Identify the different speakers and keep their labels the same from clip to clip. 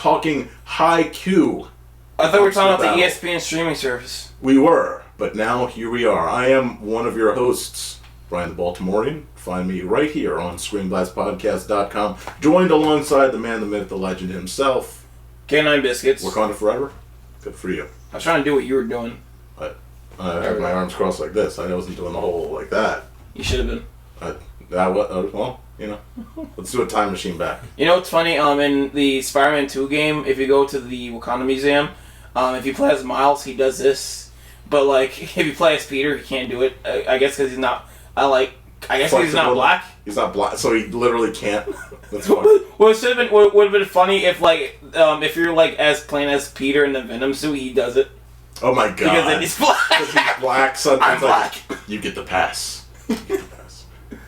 Speaker 1: talking Haikyu.
Speaker 2: I thought we were talking about the ESPN streaming service.
Speaker 1: We were, but now here we are. I am one of your hosts, Bryan the Baltimorean. Find me right here on ScreenBlastPodcast.com, joined alongside the man, the myth, the legend himself.
Speaker 2: K9 Biscuits.
Speaker 1: Wakanda forever. Good for you.
Speaker 2: I was trying to do what you were doing.
Speaker 1: I have my arms crossed like this. I wasn't doing the whole like that.
Speaker 2: You should have been.
Speaker 1: Well, you know, let's do a time machine back.
Speaker 2: You know what's funny? In the Spider-Man 2 game, if you go to the Wakanda Museum, if you play as Miles, he does this. But like, if you play as Peter, he can't do it. I guess because he's not. I guess he's not black.
Speaker 1: He's not black, so he literally can't. That's funny.
Speaker 2: Well, it should have been. Would have been funny if if you're like playing as Peter in the Venom suit, he does it.
Speaker 1: Oh my god!
Speaker 2: Because then he's black.
Speaker 1: Because he's black. So
Speaker 2: I'm black.
Speaker 1: You get the pass.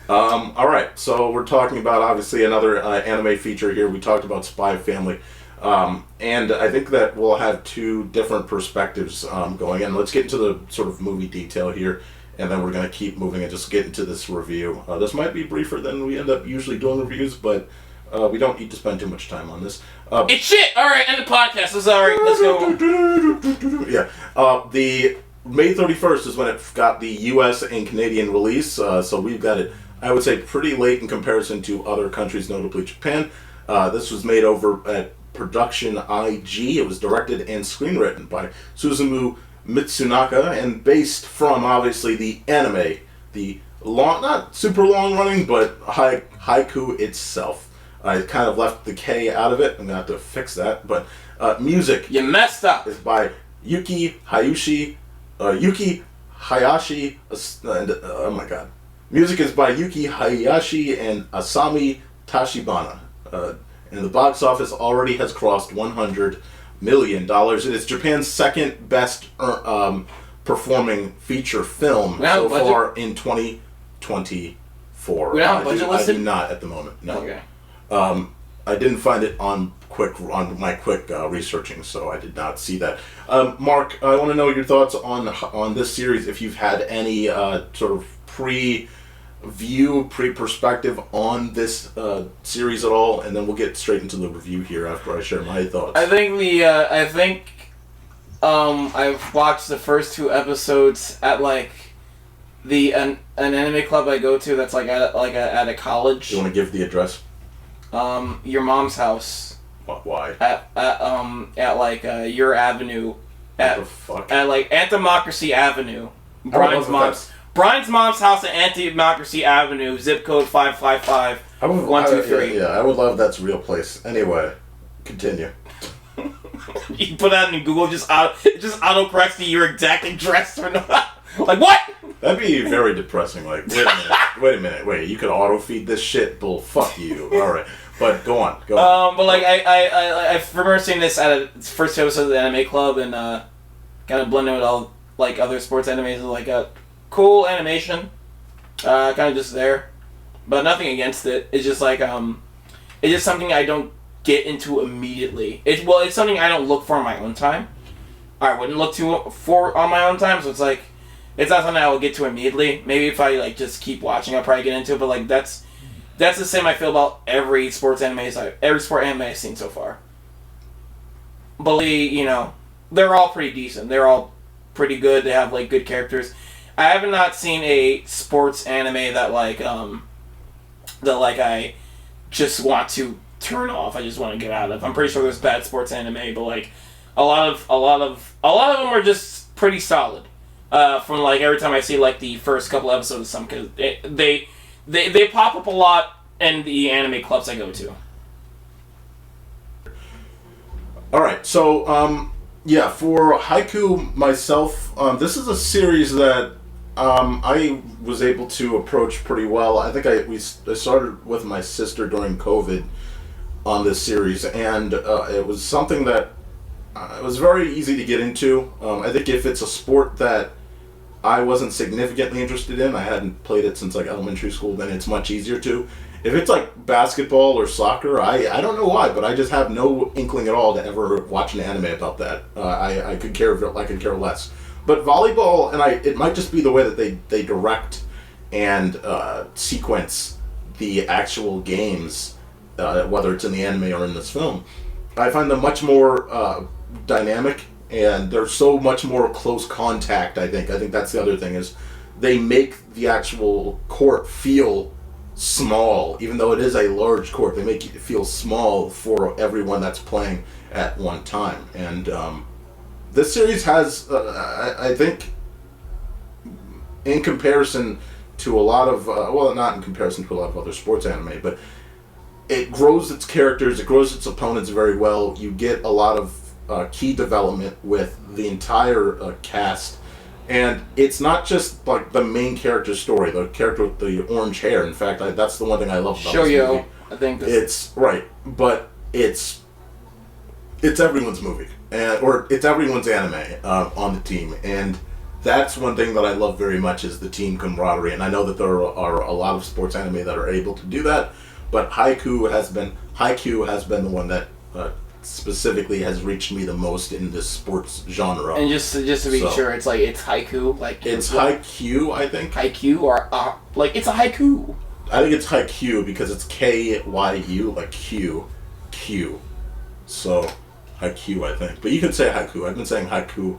Speaker 1: All right, so we're talking about obviously another anime feature here. We talked about Spy Family, and I think that we'll have two different perspectives going in. Let's get into the sort of movie detail here, and then we're going to keep moving and just get into this review. This might be briefer than we end up usually doing reviews, but we don't need to spend too much time on this.
Speaker 2: It's shit! Alright, end the podcast. This is alright. Let's go.
Speaker 1: Yeah. The May 31st is when it got the US and Canadian release, so we've got it, I would say, pretty late in comparison to other countries, notably Japan. This was made over at Production IG. It was directed and screenwritten by Susumu Mitsunaka and based from, obviously, the anime, the long, not super long running, but Haikyu itself. I kind of left the K out of it. I'm going to have to fix that. But music.
Speaker 2: You messed up.
Speaker 1: Is by Yuki Hayashi. Oh my god. Music is by Yuki Hayashi and Asami Tashibana. And the box office already has crossed $100 million. It is Japan's second best performing feature film so far in 2024. I do not at the moment. No.
Speaker 2: Okay.
Speaker 1: I didn't find it on my quick researching, so I did not see that. Mark, I want to know your thoughts on this series. If you've had any sort of pre-perspective on this series at all, and then we'll get straight into the review here after I share my thoughts.
Speaker 2: I think I've watched the first 2 episodes at like an anime club I go to that's like at a college.
Speaker 1: Do you want to give the address?
Speaker 2: Your mom's house.
Speaker 1: Why?
Speaker 2: At your avenue.
Speaker 1: What the fuck?
Speaker 2: At like Antimocracy Avenue. Brian's mom's house at Antimocracy Avenue, zip code 555 123.
Speaker 1: Yeah, I would love that's a real place. Anyway, continue.
Speaker 2: You put that in Google, it just autocorrects to your exact address or not. Like what?
Speaker 1: That'd be very depressing. Like, wait a minute, you could auto feed this shit? Bull, fuck you. All right, but go on.
Speaker 2: But like I remember seeing this at its first episode of the Anime Club and kind of blending with all like other sports animes, like a cool animation, kind of just there, but nothing against it. It's just like it's just something I don't get into immediately. It's something I don't look for on my own time. I wouldn't look for on my own time, so it's like. It's not something I will get to immediately. Maybe if I like just keep watching, I'll probably get into it. But like that's the same I feel about every sport anime I've seen so far. But they're all pretty decent. They're all pretty good. They have like good characters. I have not seen a sports anime that I just want to turn off. I just want to get out of. I'm pretty sure there's bad sports anime, but like a lot of them are just pretty solid. From like every time I see like the first couple episodes of some, because they pop up a lot in the anime clubs I go to.
Speaker 1: All right, so for Haikyu myself, this is a series that I was able to approach pretty well. I think I started with my sister during COVID on this series, and it was something that it was very easy to get into. I think if it's a sport that I wasn't significantly interested in, I hadn't played it since like elementary school, then it's much easier to. If it's like basketball or soccer, I don't know why, but I just have no inkling at all to ever watch an anime about that. I could care less. But volleyball, and it might just be the way that they direct and sequence the actual games, whether it's in the anime or in this film. I find them much more dynamic, and they're so much more close contact. I think that's the other thing is they make the actual court feel small, even though it is a large court. They make it feel small for everyone that's playing at one time, and this series has, I think, in comparison to a lot of, well, not in comparison to a lot of other sports anime, but it grows its characters, it grows its opponents very well. You get a lot of key development with the entire cast, and it's not just like the main character's story, the character with the orange hair. In fact, that's the one thing I love about this movie.
Speaker 2: I think
Speaker 1: it's right, but it's everyone's movie, or it's everyone's anime on the team, and that's one thing that I love very much is the team camaraderie. And I know that there are a lot of sports anime that are able to do that, but Haikyu has been the one that specifically has reached me the most in this sports genre.
Speaker 2: And just to be sure, it's haiku, like
Speaker 1: it's Haikyu, I think.
Speaker 2: Haikyu or like it's a haiku.
Speaker 1: I think it's Haikyu because it's Kyu, like Q. So Haikyu, I think. But you can say haiku. I've been saying haiku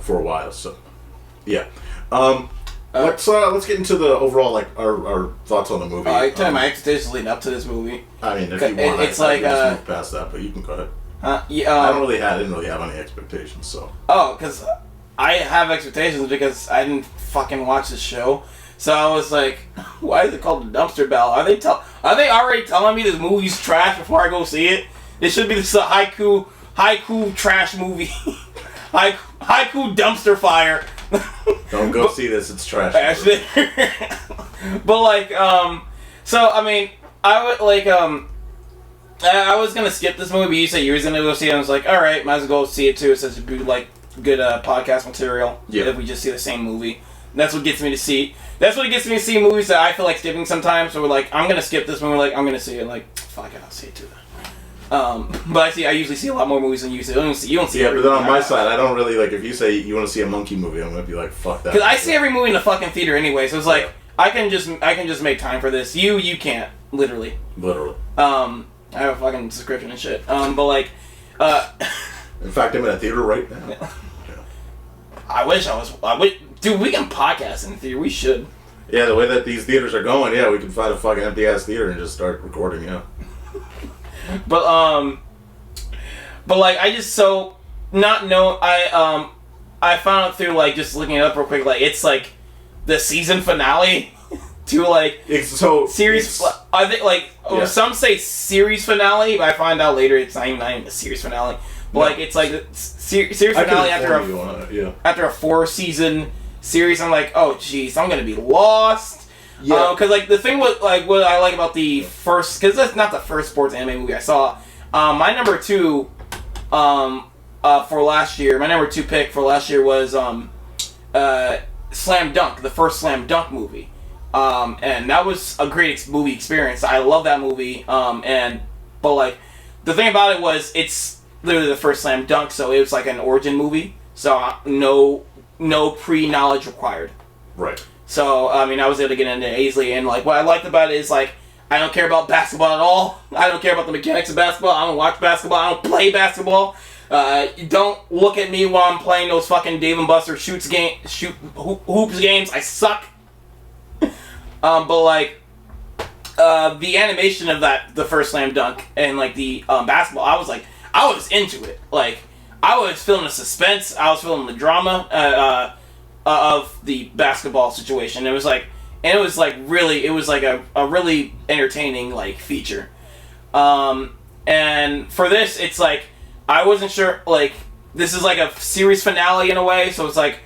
Speaker 1: for a while. So yeah. Let's get into the overall, like, our thoughts on the movie.
Speaker 2: I tell you my expectations leading up to this movie.
Speaker 1: I mean, if you want,
Speaker 2: it's
Speaker 1: I can move past that, but you can go ahead. I didn't really have any expectations, so.
Speaker 2: Oh, because I have expectations because I didn't fucking watch the show, so I was like, why is it called the Dumpster Bell? Are they already telling me this movie's trash before I go see it? It should be this haiku trash movie, haiku dumpster fire.
Speaker 1: Don't go see this, it's trash.
Speaker 2: But like, so I mean, I would like, I was gonna skip this movie, but you said you were gonna go see it. I was like, all right, might as well go see it too. Since it'd be like good podcast material.
Speaker 1: Yeah.
Speaker 2: If we just see the same movie, and that's what gets me to see. That's what gets me to see movies that I feel like skipping sometimes. So we're like, I'm gonna skip this movie. Like, I'm gonna see it. Like, fuck it, I'll see it too. But I usually see a lot more movies than you see. You don't see.
Speaker 1: Yeah, but then on my side, I don't really like. If you say you want to see a monkey movie, I'm gonna be like, fuck that.
Speaker 2: Because I see every movie in the fucking theater anyway. So it's like I can just make time for this. You can't literally. I have a fucking subscription and shit. But like,
Speaker 1: in fact, I'm in a theater right now.
Speaker 2: Yeah. I wish I was. Dude, we can podcast in the theater. We should.
Speaker 1: Yeah, the way that these theaters are going, yeah, we can find a fucking empty ass theater and just start recording. Yeah.
Speaker 2: But like I just I found out through like just looking it up real quick, like it's like the season finale to like series. I think like some say series finale, but I find out later it's not even a series finale. But like it's like the series finale after a 4-season series. I'm like, oh jeez, I'm gonna be lost. Yeah, because like the thing with like what I like about the first, because that's not the first sports anime movie I saw. My number 2 for last year, my number 2 pick for last year was Slam Dunk, the first Slam Dunk movie, and that was a great movie experience. I love that movie, but like the thing about it was it's literally the first Slam Dunk, so it was like an origin movie, so no pre-knowledge required.
Speaker 1: Right.
Speaker 2: So, I mean, I was able to get into it easily, and, like, what I liked about it is, like, I don't care about basketball at all. I don't care about the mechanics of basketball. I don't watch basketball. I don't play basketball. Don't look at me while I'm playing those fucking Dave & Buster hoops games. I suck. But, like, the animation of the first Slam Dunk and, like, the basketball, I was into it. Like, I was feeling the suspense. I was feeling the drama, of the basketball situation. It was like a really entertaining like feature. And for this, it's like I wasn't sure, like this is like a series finale in a way. So it's like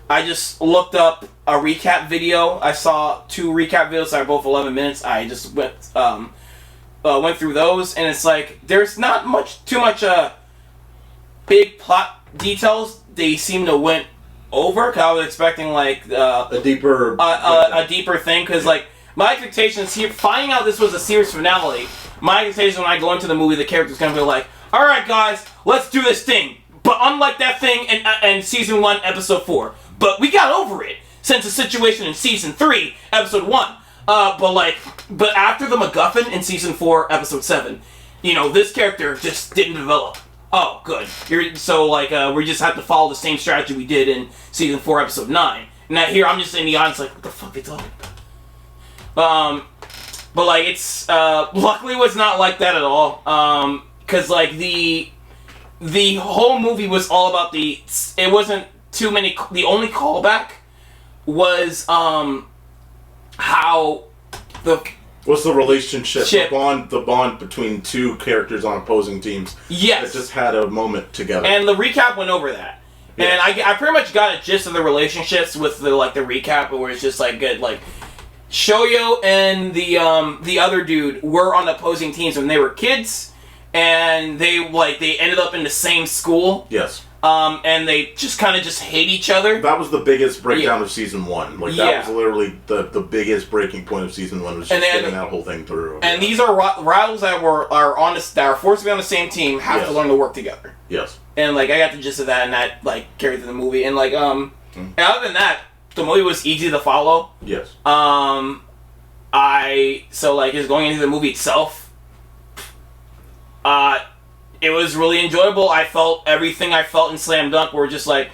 Speaker 2: I just looked up a recap video. I saw 2 recap videos that are both 11 minutes. I just went through those, and it's like there's not too much big plot details. They seem to went over, because I was expecting like a deeper thing, because like my expectations here, finding out this was a series finale, my expectations when I go into the movie, the character's gonna be like, alright guys, let's do this thing, but unlike that thing in season 1 episode 4, but we got over it since the situation in season 3 episode 1, but after the MacGuffin in season 4 episode 7, this character just didn't develop. Oh, good. We just have to follow the same strategy we did in season 4, episode 9. And now here I'm just in the audience like, what the fuck are they talking about? But like it's luckily it was not like that at all. Cause like the whole movie was all about it wasn't too many. The only callback was how
Speaker 1: what's the relationship, the bond between two characters on opposing teams.
Speaker 2: Yes.
Speaker 1: That just had a moment together.
Speaker 2: And the recap went over that. Yeah. And I pretty much got a gist of the relationships with the recap, where it's just like good, like Shoyo and the other dude were on opposing teams when they were kids, and they ended up in the same school.
Speaker 1: Yes.
Speaker 2: And they just kind of hate each other.
Speaker 1: That was the biggest breakdown of season 1. Like that was literally the biggest breaking point of season 1 was just getting that whole thing through.
Speaker 2: And these are rivals that are forced to be on the same team, have to learn to work together.
Speaker 1: Yes.
Speaker 2: And like I got the gist of that, and that like carried through the movie. And like and other than that, the movie was easy to follow.
Speaker 1: Yes.
Speaker 2: Just going into the movie itself, it was really enjoyable. I felt everything I felt in Slam Dunk were just like,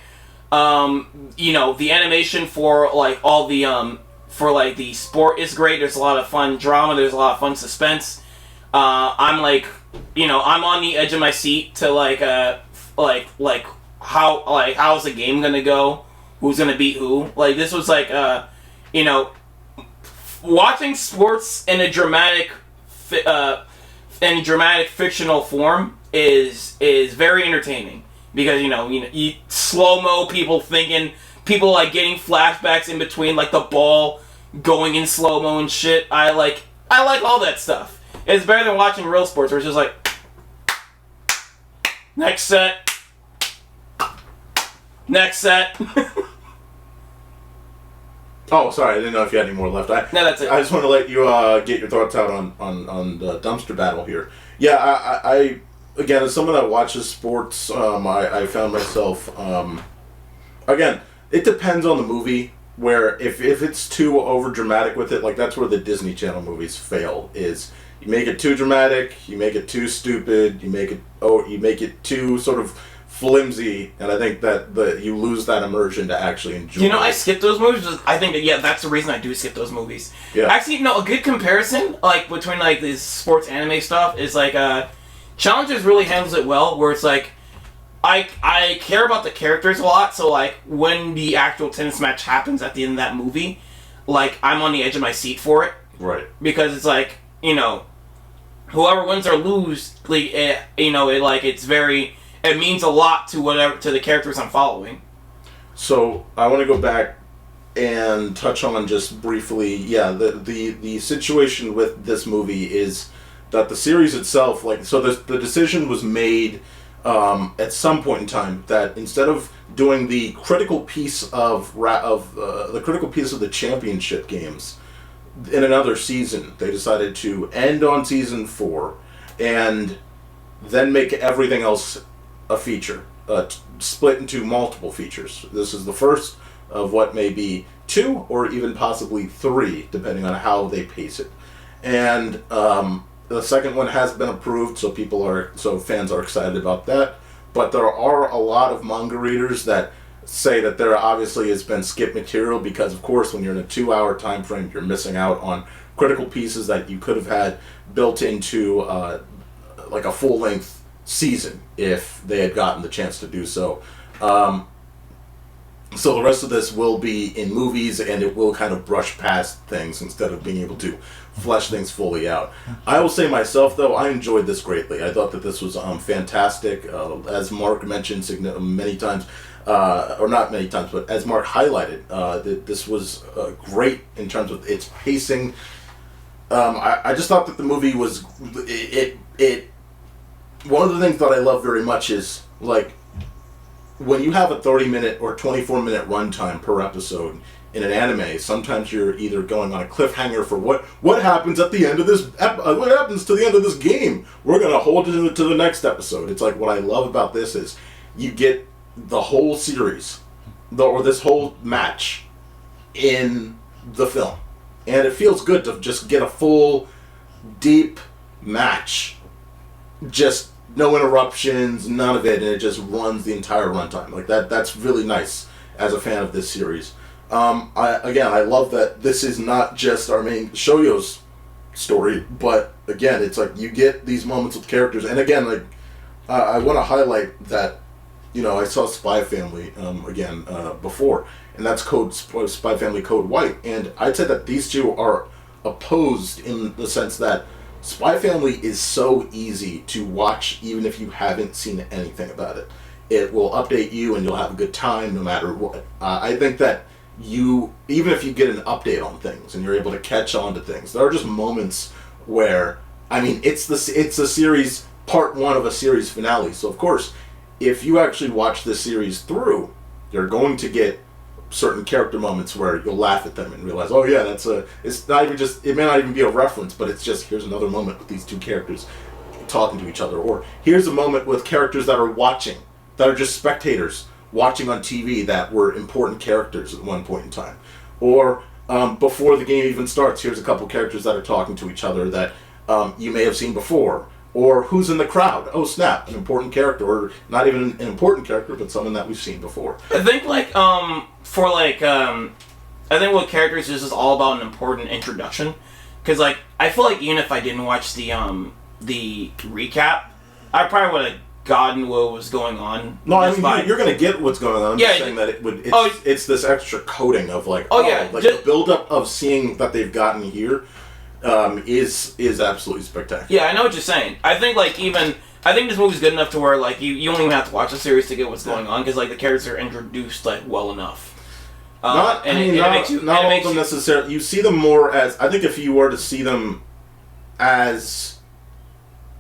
Speaker 2: the animation for like all the the sport is great. There's a lot of fun drama. There's a lot of fun suspense. I'm like, I'm on the edge of my seat to how's the game gonna go? Who's gonna beat who? Like this was like, watching sports in a dramatic fictional form is very entertaining because you slow-mo people thinking, people like getting flashbacks in between, like the ball going in slow-mo and shit. I like all that stuff. It's better than watching real sports where it's just like next set.
Speaker 1: Oh, sorry, I didn't know if you had any more left.
Speaker 2: No, that's it.
Speaker 1: I just want to let you get your thoughts out on the dumpster battle here. Yeah, I again, as someone that watches sports, I found myself, again, it depends on the movie, where if it's too over dramatic with it, like that's where the Disney Channel movies fail, is you make it too dramatic, you make it too stupid, you make it too sort of flimsy, and I think that you lose that immersion to actually enjoy.
Speaker 2: I skip those movies. I think that that's the reason I do skip those movies.
Speaker 1: Yeah.
Speaker 2: Actually, a good comparison like between like this sports anime stuff is like Challengers really handles it well, where it's like I care about the characters a lot, so like when the actual tennis match happens at the end of that movie, like I'm on the edge of my seat for it.
Speaker 1: Right.
Speaker 2: Because it's like whoever wins or lose, like it means a lot to the characters I'm following.
Speaker 1: So I want to go back and touch on just briefly, the situation with this movie is that the series itself, the decision was made at some point in time that instead of doing the critical piece of the championship games in another season, they decided to end on season 4 and then make everything else a feature, split into multiple features. This is the first of what may be 2 or even possibly 3, depending on how they pace it. And the second one has been approved, so fans are excited about that. But there are a lot of manga readers that say that there obviously has been skip material because, of course, when you're in a 2-hour time frame, you're missing out on critical pieces that you could have had built into like a full-length season if they had gotten the chance to do so. So the rest of this will be in movies, and it will kind of brush past things instead of being able to flesh things fully out. I will say myself, though, I enjoyed this greatly. I thought that this was fantastic. As Mark mentioned many times, or not many times, but as Mark highlighted, that this was great in terms of its pacing. I just thought that the movie was one of the things that I love very much is, like, when you have a 30-minute or 24-minute runtime per episode in an anime, sometimes you're either going on a cliffhanger for what happens at the end of this, what happens to the end of this game. We're going to hold it to the next episode. It's like, what I love about this is you get the whole series, or this whole match in the film. And it feels good to just get a full, deep match just no interruptions, none of it, and it just runs the entire runtime. Like that's really nice as a fan of this series. I love that this is not just our main Shoyo's story, but again, it's like you get these moments with characters, and again, like I want to highlight that, you know, I saw Spy Family before, and that's Spy Family Code White, and I'd say that these two are opposed in the sense that Spy Family is so easy to watch even if you haven't seen anything about it. It will update you and you'll have a good time no matter what. I think that even if you get an update on things and you're able to catch on to things, there are just moments where, I mean, it's a series, part one of a series finale. So of course, if you actually watch this series through, you're going to get certain character moments where you'll laugh at them and realize, oh yeah, it's not even just, it may not even be a reference, but it's just, here's another moment with these two characters talking to each other, or here's a moment with characters that are watching, that are just spectators watching on TV that were important characters at one point in time, or before the game even starts, here's a couple characters that are talking to each other that you may have seen before, or who's in the crowd, oh snap, an important character, or not even an important character, but someone that we've seen before.
Speaker 2: I think I think with characters is just all about an important introduction, because like I feel like even if I didn't watch the recap, I probably would have gotten what was going on.
Speaker 1: No, I mean you're gonna get what's going on. I'm just saying that it's this extra coating of like the buildup of seeing that they've gotten here is absolutely spectacular.
Speaker 2: Yeah, I know what you're saying. I think I think this movie's good enough to where like you don't even have to watch the series to get what's going on, because like the characters are introduced like well enough.
Speaker 1: Not all of them necessarily. You see them more as, I think if you were to see them as,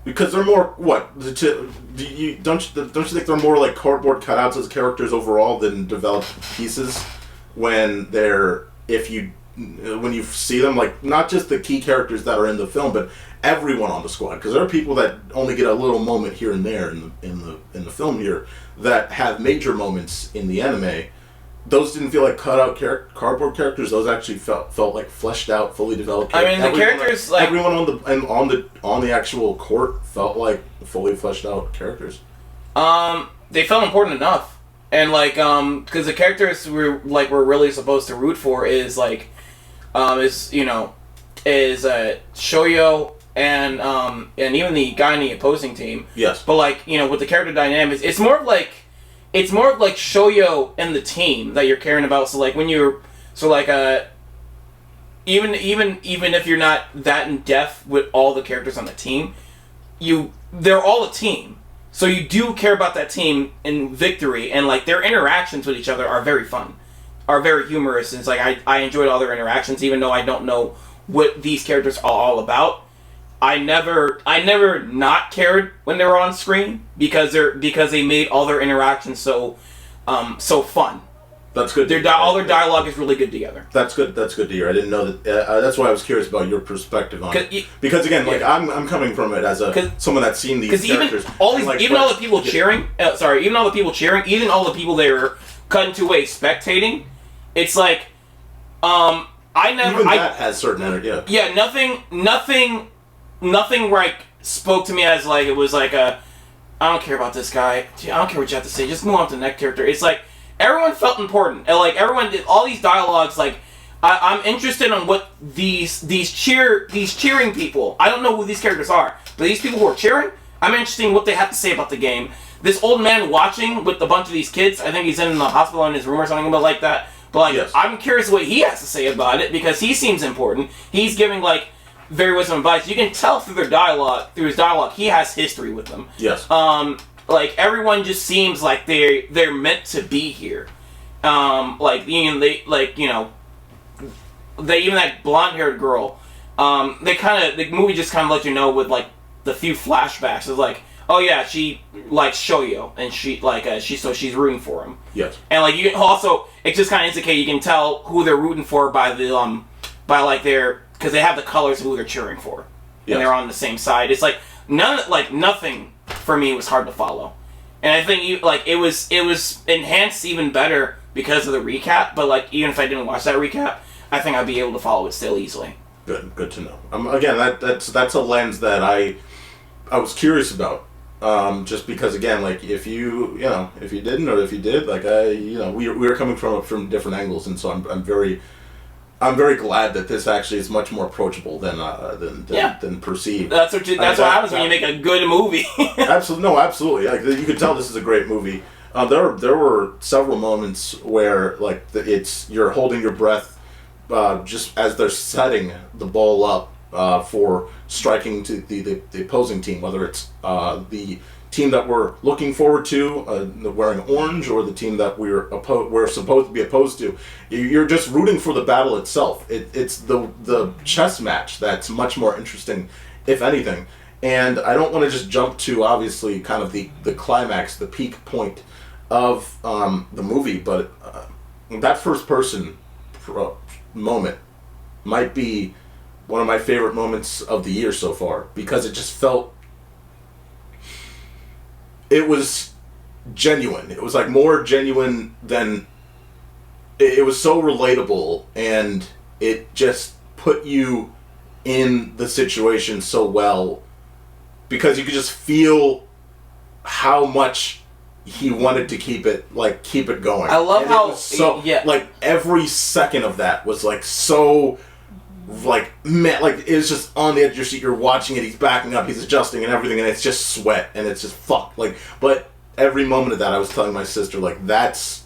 Speaker 1: because they're more don't you think they're more like cardboard cutouts as characters overall than developed pieces when you see them, like not just the key characters that are in the film, but everyone on the squad, because there are people that only get a little moment here and there in the film here that have major moments in the anime. Those didn't feel like cutout cardboard characters. Those actually felt like fleshed out, fully developed characters.
Speaker 2: I mean, the characters like
Speaker 1: everyone on the actual court felt like fully fleshed out characters.
Speaker 2: They felt important enough, and like because the characters we're really supposed to root for is like Shoyo and even the guy in the opposing team. Yes. But like with the character dynamics, it's more of like Shoyo and the team that you're caring about. So like even if you're not that in depth with all the characters on the team, they're all a team. So you do care about that team in victory, and like their interactions with each other are very fun, are very humorous, and it's like I enjoyed all their interactions, even though I don't know what these characters are all about. I never not cared when they were on screen because they made all their interactions so fun.
Speaker 1: That's good.
Speaker 2: All their dialogue is really good together.
Speaker 1: That's good. That's good to hear. I didn't know that. That's why I was curious about your perspective on it. Because again, like I'm coming from it as someone that's seen these characters.
Speaker 2: Even all the people cheering, even all the people that are cut into a spectating, it's like that
Speaker 1: has certain energy.
Speaker 2: Yeah, nothing like spoke to me as like it was like I don't care about this guy. I don't care what you have to say. Just move on to the next character. It's like everyone felt important, and like everyone did all these dialogues. Like I'm interested in what these cheering people. I don't know who these characters are, but these people who are cheering, I'm interested in what they have to say about the game. This old man watching with a bunch of these kids. I think he's in the hospital in his room or something like that. But like I'm curious what he has to say about it because he seems important. He's giving like very wisdom advice. You can tell through his dialogue, he has history with them. Yes. Like everyone just seems like they're meant to be here. Even that blonde-haired girl. The movie just kind of let you know with like the few flashbacks. It's like, oh yeah, she likes Shoyo, and she's rooting for him. Yes. And like you can also, it just kind of indicates you can tell who they're rooting for by because they have the colors of who they're cheering for, and they're on the same side. It's like nothing for me was hard to follow, and I think it was enhanced even better because of the recap. But like even if I didn't watch that recap, I think I'd be able to follow it still easily.
Speaker 1: Good to know. Again, that's a lens that I was curious about. Just because again, like if you didn't or if you did, like we were coming from different angles, and so I'm very glad that this actually is much more approachable than perceived.
Speaker 2: That's what happens when you make a good movie.
Speaker 1: Absolutely. Like, you could tell this is a great movie. There were several moments where like you're holding your breath, just as they're setting the ball up for striking to the opposing team, whether it's the team that we're looking forward to, wearing orange, or the team that we're supposed to be opposed to. You're just rooting for the battle itself. It's the chess match that's much more interesting, if anything. And I don't want to just jump to, obviously, kind of the climax, the peak point of the movie, but that first person moment might be one of my favorite moments of the year so far, because it just felt, it was genuine. It was like more genuine than, it was so relatable, and it just put you in the situation so well, because you could just feel how much he wanted to keep it going.
Speaker 2: I love how
Speaker 1: like every second of that was like so, like, man, like it was just on the edge of your seat. You're watching it. He's backing up. He's adjusting and everything, and it's just sweat, and it's just fuck. Like, but every moment of that, I was telling my sister, like, that's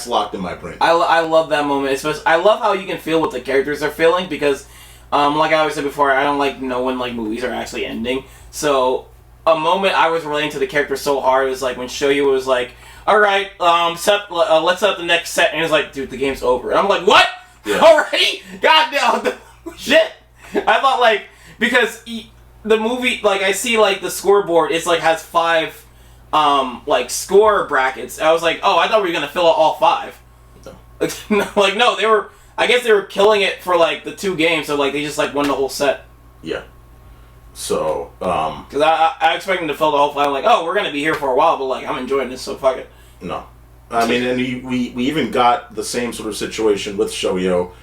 Speaker 1: locked in my brain.
Speaker 2: I love that moment. Especially, I love how you can feel what the characters are feeling, because, like I always said before, I don't like knowing like movies are actually ending. So a moment I was relating to the character so hard was like when Shoyu was like, "All right, let's set up the next set," and he was like, "Dude, the game's over." And I'm like, "What? Yeah. Already? Goddamn shit!" I thought, like, because the movie, like, I see like the scoreboard, it's like has 5 like score brackets. I was like, oh, I thought we were gonna fill out all 5. Like, no, they were. I guess they were killing it for like the 2 games, so like they just like won the whole set.
Speaker 1: Yeah. So,
Speaker 2: because I expected them to fill the whole 5. I'm like, oh, we're gonna be here for a while, but like I'm enjoying this, so fuck it.
Speaker 1: No, I mean, and we even got the same sort of situation with Shoyo,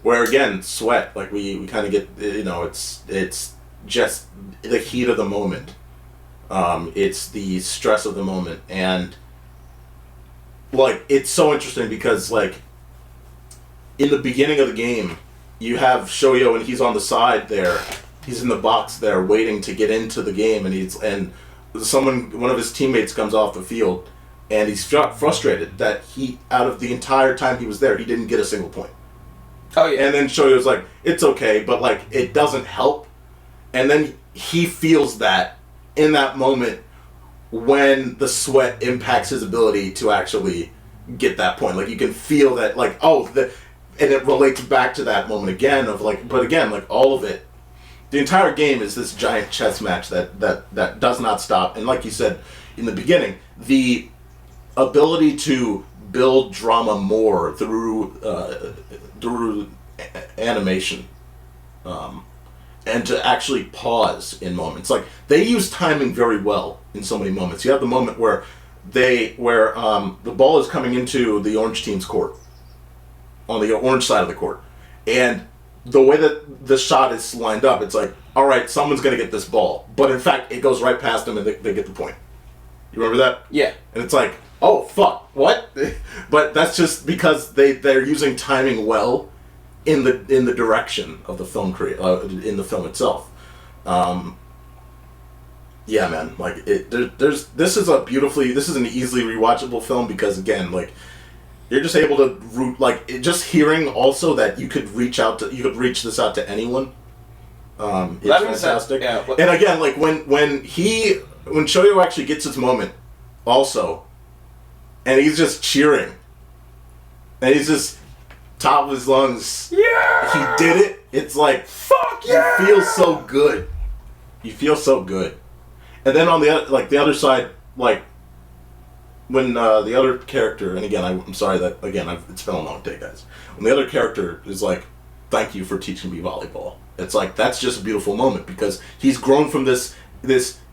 Speaker 1: where again, sweat. Like we kind of get, it's just the heat of the moment. It's the stress of the moment, and like it's so interesting because like in the beginning of the game, you have Shoyo and he's on the side there. He's in the box there waiting to get into the game, and one of his teammates comes off the field, and he's frustrated that out of the entire time he was there, he didn't get a single point.
Speaker 2: Oh yeah.
Speaker 1: And then Shoyo's like, it's okay, but like it doesn't help. And then he feels that in that moment when the sweat impacts his ability to actually get that point. Like you can feel that, like, and it relates back to that moment again of like, but again, like all of it. The entire game is this giant chess match that does not stop. And like you said in the beginning, the ability to build drama more through animation, and to actually pause in moments. Like they use timing very well in so many moments. You have the moment where the ball is coming into the orange team's court, on the orange side of the court, and the way that the shot is lined up, it's like, all right, someone's going to get this ball. But in fact, it goes right past them and they get the point. You remember that?
Speaker 2: Yeah.
Speaker 1: And it's like, oh, fuck, what? But that's just because they're using timing well in the direction of the film in the film itself. Yeah, man, like this is an easily rewatchable film because again, like you're just able to just hearing also that you could reach this out to anyone. It's fantastic.
Speaker 2: Yeah.
Speaker 1: And again, like when Shoyo actually gets his moment, also, and he's just cheering, and he's just top of his lungs.
Speaker 2: Yeah,
Speaker 1: he did it. It's like
Speaker 2: fuck yeah.
Speaker 1: You feel so good. You feel so good. And then on the other side, like when the other character, and again, I'm sorry that it's been a long day, guys. When the other character is like, "Thank you for teaching me volleyball," it's like that's just a beautiful moment because he's grown from this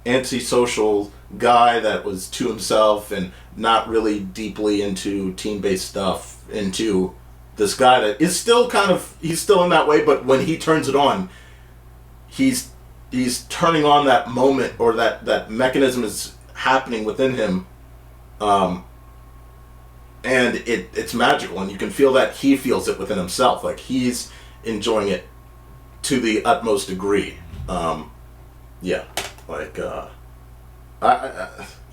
Speaker 1: antisocial guy that was to himself and not really deeply into team-based stuff into this guy that is still he's still in that way, but when he turns it on, he's he's turning on that moment, or that mechanism is happening within him, and it's magical, and you can feel that he feels it within himself, like he's enjoying it to the utmost degree. Yeah, like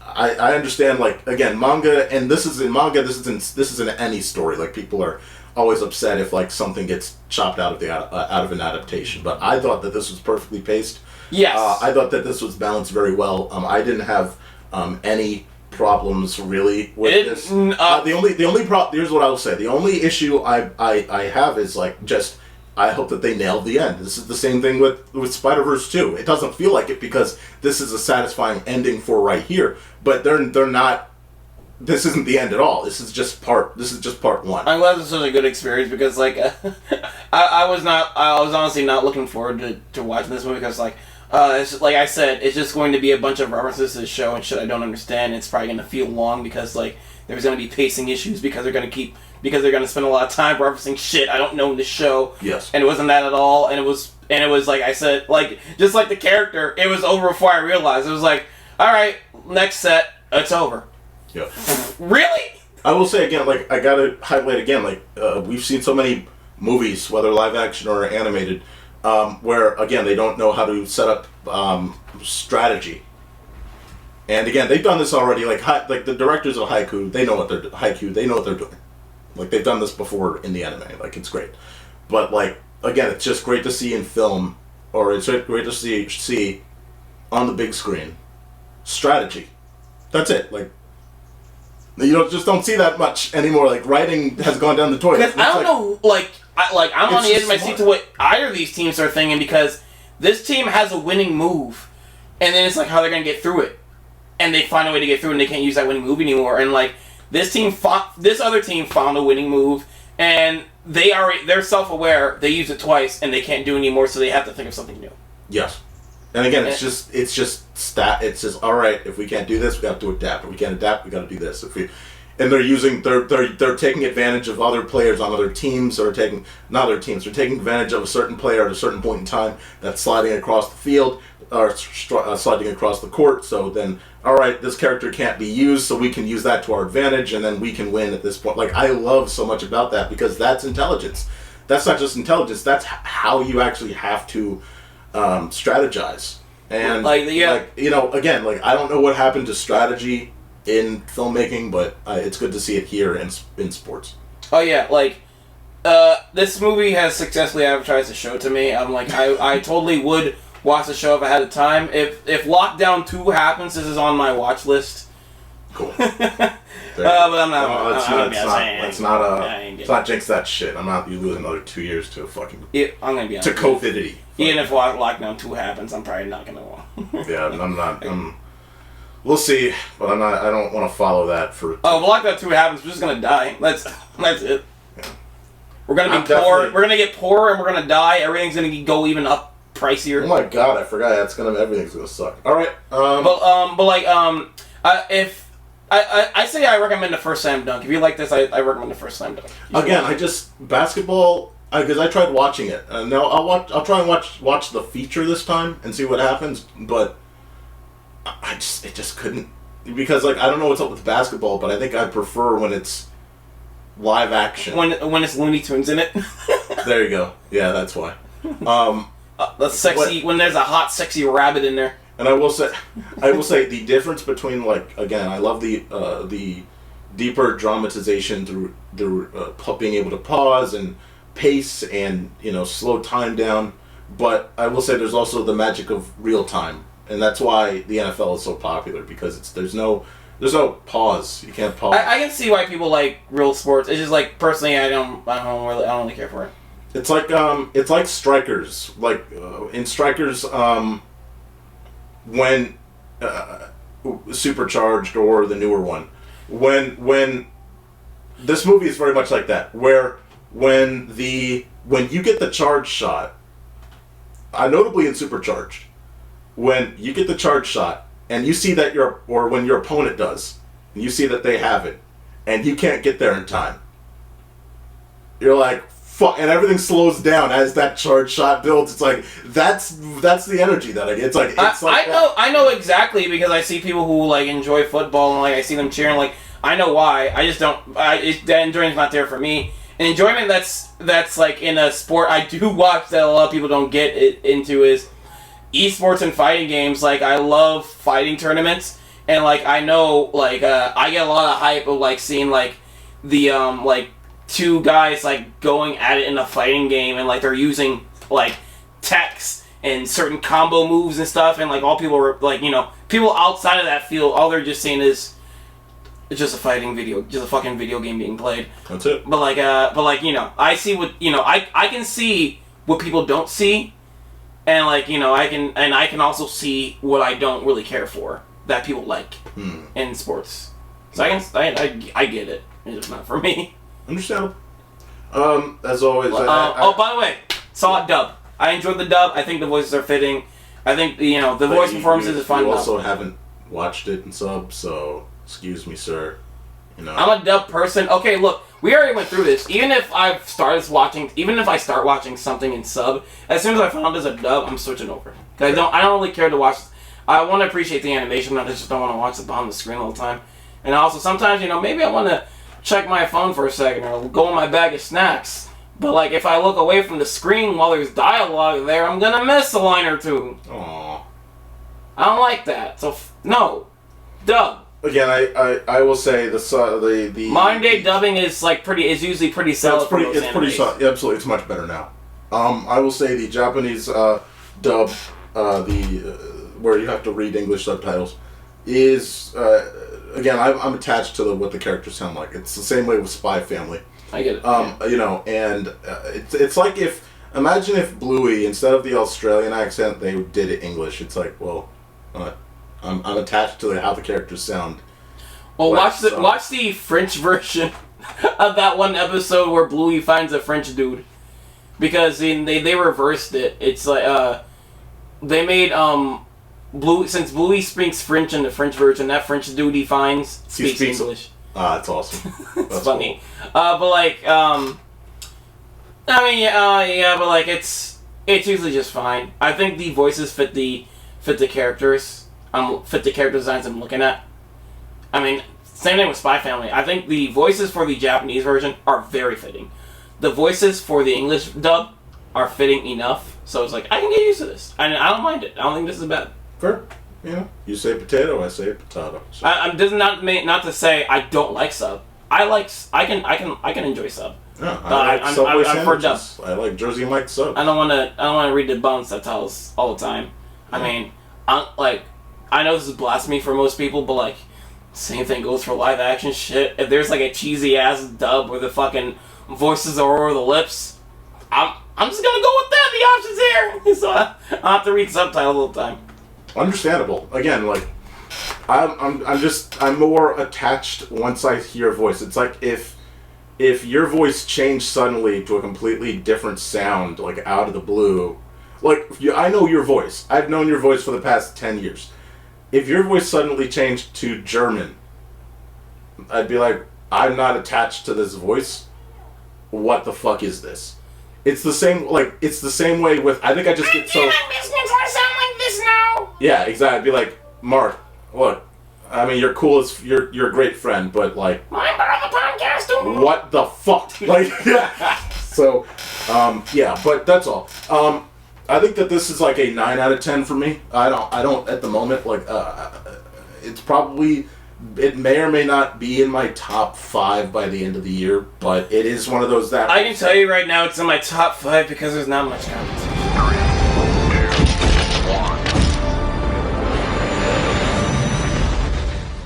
Speaker 1: I understand, like, again, manga, and this is in any story. Like, people are always upset if, like, something gets chopped out of an adaptation. But I thought that this was perfectly paced.
Speaker 2: Yes.
Speaker 1: I thought that this was balanced very well. I didn't have any problems really with this. The only problem, here's what I will say. The only issue I have is, like, just, I hope that they nailed the end. This is the same thing with Spider-Verse 2. It doesn't feel like it because this is a satisfying ending for right here. But they're not. This isn't the end at all. This is just part one.
Speaker 2: I'm glad this was a good experience because, like, I was honestly not looking forward to watching this movie because, like, it's just, like I said, it's just going to be a bunch of references to the show and shit I don't understand. It's probably going to feel long because, like, there's going to be pacing issues because they're going to spend a lot of time referencing shit I don't know in the show.
Speaker 1: Yes.
Speaker 2: And it wasn't that at all. And it was like I said, like, just like the character, it was over before I realized. It was like, all right, next set, it's over.
Speaker 1: Yeah.
Speaker 2: Really?
Speaker 1: I will say again, like, I gotta highlight again, like, we've seen so many movies, whether live action or animated, where, again, they don't know how to set up strategy. And again, they've done this already. Like the directors of Haikyu, they know what they're doing. Like, they've done this before in the anime. Like, it's great. But, like, again, it's just great to see in film, or it's great to see on the big screen strategy. That's it. Like, you just don't see that much anymore. Like, writing has gone down the toilet.
Speaker 2: Because I don't know, I'm on the edge of my seat to what either of these teams are thinking, because this team has a winning move, and then it's like how they're going to get through it. And they find a way to get through, and they can't use that winning move anymore. And, like, this other team found a winning move, and they're self-aware. They use it twice, and they can't do it anymore, so they have to think of something new.
Speaker 1: Yes. And again, it's just all right. If we can't do this, we have to adapt. If we can't adapt, we got to do this. They're taking advantage of other players on other teams, or they're taking advantage of a certain player at a certain point in time that's sliding across the field or sliding across the court. So then, all right, this character can't be used, so we can use that to our advantage, and then we can win at this point. Like, I love so much about that, because that's intelligence. That's not just intelligence. That's how you actually have to strategize. And again, like, I don't know what happened to strategy in filmmaking, but it's good to see it here in sports.
Speaker 2: Oh yeah, like, this movie has successfully advertised the show to me. I'm like, I totally would watch the show if I had the time. If Lockdown 2 happens, this is on my watch list.
Speaker 1: Cool.
Speaker 2: But I'm not.
Speaker 1: Let's not jinx that shit. I'm not. You lose another 2 years to fucking.
Speaker 2: Yeah, I'm gonna be honest.
Speaker 1: To COVIDity.
Speaker 2: Even if Lockdown 2 happens, I'm probably not gonna watch.
Speaker 1: Yeah, I'm not. We'll see, but I'm not. I don't want to follow that for.
Speaker 2: Oh, if Lockdown 2 happens, we're just gonna die. That's it.
Speaker 1: Yeah.
Speaker 2: We're gonna be poor. We're gonna get poor, and we're gonna die. Everything's gonna go even up pricier.
Speaker 1: Oh my god, I forgot. Everything's gonna suck. All right.
Speaker 2: If I say I recommend the first Slam Dunk. If you like this, I recommend the first Slam Dunk.
Speaker 1: Again, basketball, because I tried watching it. Now I'll try and watch the feature this time and see what happens. But it just couldn't, because, like, I don't know what's up with basketball, but I think I prefer when it's live action.
Speaker 2: When it's Looney Tunes in it.
Speaker 1: There you go. Yeah, that's why.
Speaker 2: The sexy when there's a hot, sexy rabbit in there.
Speaker 1: And I will say the difference between, like, again, I love the deeper dramatization through being able to pause and pace and, slow time down. But I will say there's also the magic of real time, and that's why the NFL is so popular, because there's no pause. You can't pause.
Speaker 2: I can see why people like real sports. It's just, like, personally, I don't really care for it.
Speaker 1: It's like Strikers. Like, in Strikers, when Supercharged, or the newer one, when this movie is very much like that, where when you get the charge shot, notably in Supercharged, when you get the charge shot and you see that when your opponent does, and you see that they have it, and you can't get there in time, you're like, fuck, and everything slows down as that charge shot builds. It's like that's the energy that I get. It's like
Speaker 2: I know exactly, because I see people who like enjoy football and like I see them cheering. Like I know why. I just don't. The enjoyment's not there for me. An enjoyment that's like in a sport I do watch that a lot of people don't get into is esports and fighting games. Like I love fighting tournaments, and like I know like I get a lot of hype of like seeing like the like two guys like going at it in a fighting game, and like they're using like techs and certain combo moves and stuff, and like all people are like, you know, people outside of that field, all they're just seeing is it's just a fucking video game being played.
Speaker 1: That's it.
Speaker 2: But like you know, I see what, you know, I can see what people don't see, and like, you know, I can also see what I don't really care for that people like in sports. So I get it. It's just not for me.
Speaker 1: Understandable. As always.
Speaker 2: By the way, saw a dub. I enjoyed the dub. I think the voices are fitting. I think, you know, the voice performances is fine.
Speaker 1: You also haven't watched it in sub, so excuse me, sir. You know,
Speaker 2: I'm a dub person. Okay, look, we already went through this. Even if I start watching something in sub, as soon as I found there's a dub, I'm switching over. Cause I don't really care to watch. I want to appreciate the animation, but I just don't want to watch it on the screen all the time. And also sometimes, you know, maybe I want to check my phone for a second or go in my bag of snacks. But like, if I look away from the screen while there's dialogue there, I'm gonna miss a line or two.
Speaker 1: Aww.
Speaker 2: I don't like that. So no, dub.
Speaker 1: Again, I will say the
Speaker 2: modern day dubbing is like usually pretty solid.
Speaker 1: It's pretty solid. Yeah, absolutely, it's much better now. I will say the Japanese dub, where you have to read English subtitles, is again, I'm attached to what the characters sound like. It's the same way with Spy Family.
Speaker 2: I get it.
Speaker 1: You know, and it's like imagine if Bluey, instead of the Australian accent, they did it English. It's like, well, I'm attached to how the characters sound.
Speaker 2: Well, watch the French version of that one episode where Bluey finds a French dude, because they reversed it. It's like they made since Bluey speaks French in the French version, that French dude he finds speaks English.
Speaker 1: That's awesome.
Speaker 2: It's funny. Cool. But like, I mean, yeah, but like, it's usually just fine. I think the voices fit the characters. Fit the character designs I'm looking at. I mean, same thing with Spy Family. I think the voices for the Japanese version are very fitting. The voices for the English dub are fitting enough, so it's like I can get used to this. I don't mind it. I don't think this is bad.
Speaker 1: Fair. You know, you say potato, I say potato. So.
Speaker 2: This is not to say I don't like sub. I can enjoy sub.
Speaker 1: Yeah, I like Subway sandwiches. I like Jersey Mike sub.
Speaker 2: I don't want to read the bone subtitles all the time. I mean, I know this is blasphemy for most people, but like, same thing goes for live action shit. If there's like a cheesy ass dub where the fucking voices are over the lips, I'm just gonna go with that. The option's here, so I have to read subtitles all the time.
Speaker 1: Understandable. Again, like I'm more attached once I hear a voice. It's like if your voice changed suddenly to a completely different sound, like out of the blue. Like I know your voice. I've known your voice for the past 10 years. If your voice suddenly changed to German, I'd be like, I'm not attached to this voice. What the fuck is this? It's the same. Like it's the same way with. I think I just get so.
Speaker 2: My business want to sound like this now.
Speaker 1: Yeah, exactly. I'd be like, Mark, look. I mean, you're cool as you're a great friend, but like.
Speaker 2: I'm on the podcast too.
Speaker 1: What the fuck? Like, yeah. So, yeah, but that's all. I think that this is like a 9 out of 10 for me. I don't at the moment, like, it's probably, it may or may not be in my top 5 by the end of the year, but it is one of those that...
Speaker 2: I can tell you right now it's in my top 5 because there's not much competition.
Speaker 3: 3, 2, 1.